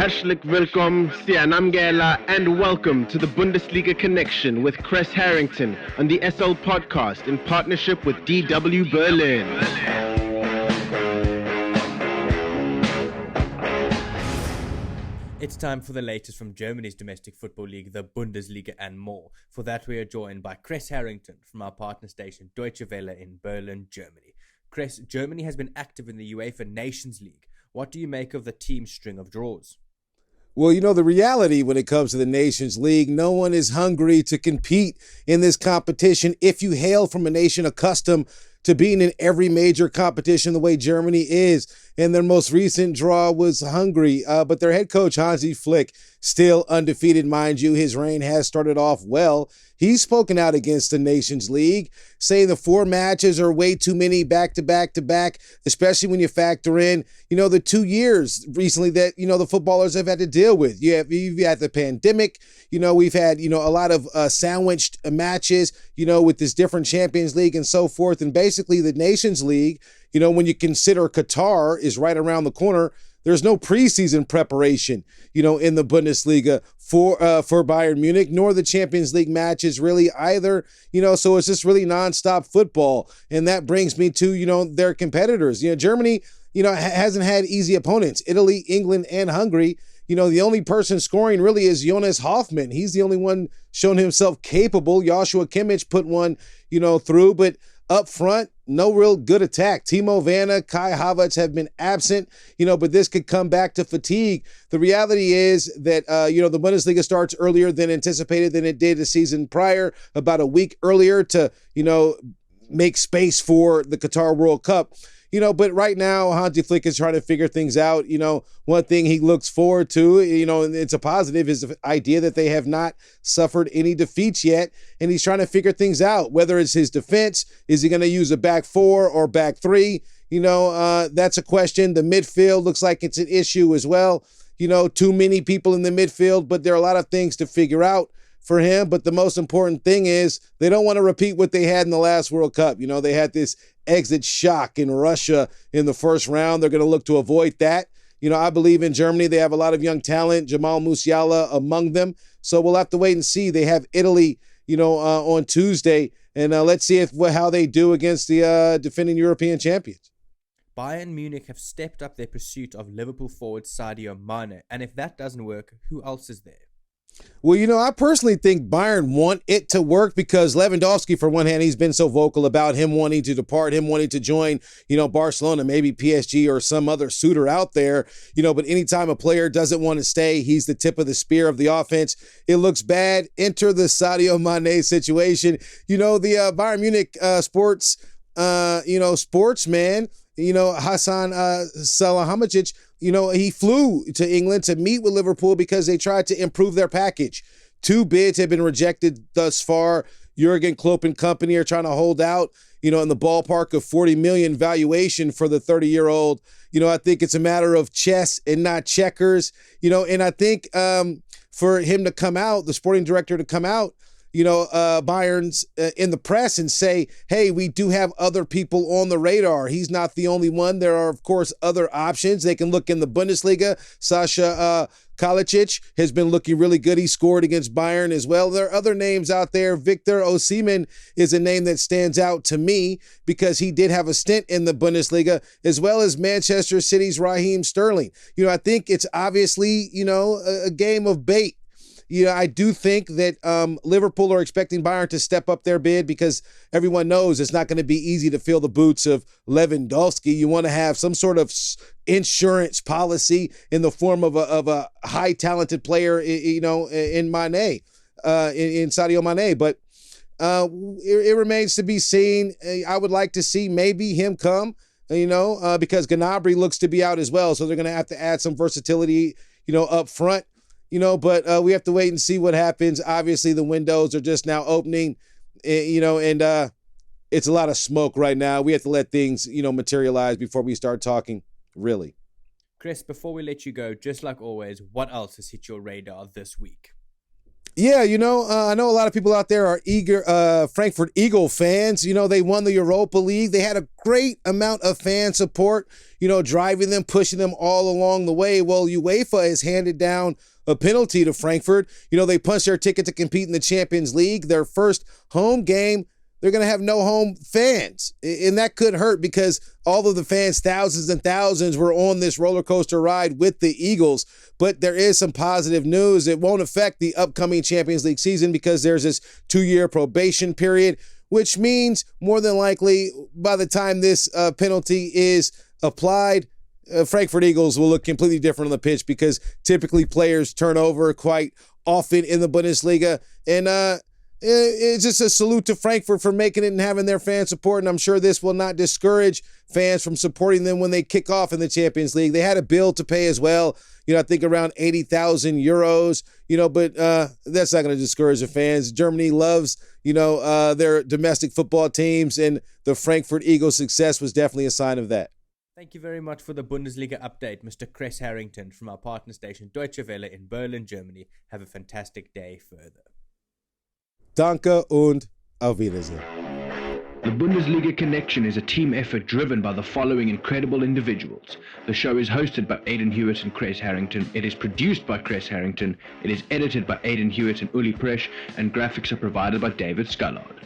Herzlich willkommen, Sianamgela, and welcome to the Bundesliga Connection with Chris Harrington on the SL Podcast in partnership with DW Berlin. It's time for the latest from Germany's domestic football league, the Bundesliga, and more. For that, we are joined by Chris Harrington from our partner station Deutsche Welle in Berlin, Germany. Chris, Germany has been active in the UEFA Nations League. What do you make of the team's string of draws? Well, you know, the reality when it comes to the Nations League, no one is hungry to compete in this competition if you hail from a nation accustomed to being in every major competition the way Germany is. And their most recent draw was Hungary, but their head coach, Hansi Flick, still undefeated, mind you. His reign has started off well. He's spoken out against the Nations League, saying the 4 matches are way too many back to back to back, especially when you factor in, the 2 years recently that, the footballers have had to deal with. You've had the pandemic, we've had, a lot of sandwiched matches, with this different Champions League and so forth. And basically the Nations League, when you consider Qatar is right around the corner, there's no preseason preparation, in the Bundesliga for Bayern Munich, nor the Champions League matches really either, so it's just really nonstop football. And that brings me to, their competitors. Germany, hasn't had easy opponents. Italy, England, and Hungary. The only person scoring really is Jonas Hoffmann. He's the only one shown himself capable. Joshua Kimmich put one, through, but up front, no real good attack. Timo Werner, Kai Havertz have been absent, but this could come back to fatigue. The reality is that, the Bundesliga starts earlier than anticipated than it did the season prior, about a week earlier to, make space for the Qatar World Cup. But right now, Hansi Flick is trying to figure things out. One thing he looks forward to, and it's a positive, is the idea that they have not suffered any defeats yet. And he's trying to figure things out, whether it's his defense. Is he going to use a back 4 or back 3? That's a question. The midfield looks like it's an issue as well. Too many people in the midfield, but there are a lot of things to figure out for him. But the most important thing is they don't want to repeat what they had in the last World Cup. They had this exit shock in Russia in the first round. They're going to look to avoid that. I believe in Germany, they have a lot of young talent, Jamal Musiala among them. So we'll have to wait and see. They have Italy, on Tuesday. And let's see how they do against the defending European champions. Bayern Munich have stepped up their pursuit of Liverpool forward Sadio Mane. And if that doesn't work, who else is there? Well, I personally think Bayern want it to work because Lewandowski, for one hand, he's been so vocal about him wanting to depart, him wanting to join, Barcelona, maybe PSG or some other suitor out there, but anytime a player doesn't want to stay, he's the tip of the spear of the offense. It looks bad. Enter the Sadio Mane situation. The Bayern Munich sportsman, Hassan Salihamidzic, he flew to England to meet with Liverpool because they tried to improve their package. 2 bids have been rejected thus far. Jurgen Klopp and company are trying to hold out, in the ballpark of 40 million valuation for the 30-year-old. I think it's a matter of chess and not checkers, and I think for him to come out, the sporting director to come out, Bayern's in the press and say, hey, we do have other people on the radar. He's not the only one. There are, of course, other options. They can look in the Bundesliga. Sasha Kalicic has been looking really good. He scored against Bayern as well. There are other names out there. Victor Osimhen is a name that stands out to me because he did have a stint in the Bundesliga, as well as Manchester City's Raheem Sterling. I think it's obviously, a game of bait. I do think that Liverpool are expecting Bayern to step up their bid because everyone knows it's not going to be easy to fill the boots of Lewandowski. You want to have some sort of insurance policy in the form of a high talented player, in Mane, in Sadio Mane. But it remains to be seen. I would like to see maybe him come, because Gnabry looks to be out as well. So they're going to have to add some versatility, up front. But we have to wait and see what happens. Obviously, the windows are just now opening, and it's a lot of smoke right now. We have to let things, materialize before we start talking, really. Chris, before we let you go, just like always, what else has hit your radar this week? Yeah, I know a lot of people out there are eager Frankfurt Eagle fans. They won the Europa League. They had a great amount of fan support, driving them, pushing them all along the way. Well, UEFA has handed down a penalty to Frankfurt. They punched their ticket to compete in the Champions League. Their first home game, they're going to have no home fans. And that could hurt because all of the fans, thousands and thousands, were on this roller coaster ride with the Eagles. But there is some positive news. It won't affect the upcoming Champions League season because there's this 2-year probation period, which means more than likely by the time this penalty is applied, Frankfurt Eagles will look completely different on the pitch because typically players turn over quite often in the Bundesliga. And it's just a salute to Frankfurt for making it and having their fan support, and I'm sure this will not discourage fans from supporting them when they kick off in the Champions League. They had a bill to pay as well, I think around 80,000 euros, but that's not going to discourage the fans. Germany loves, their domestic football teams, and the Frankfurt Eagles' success was definitely a sign of that. Thank you very much for the Bundesliga update, Mr. Chris Harrington from our partner station Deutsche Welle in Berlin, Germany. Have a fantastic day further. Danke und auf Wiedersehen. The Bundesliga Connection is a team effort driven by the following incredible individuals. The show is hosted by Aidan Hewitt and Chris Harrington. It is produced by Chris Harrington. It is edited by Aidan Hewitt and Uli Presch, and graphics are provided by David Scullard.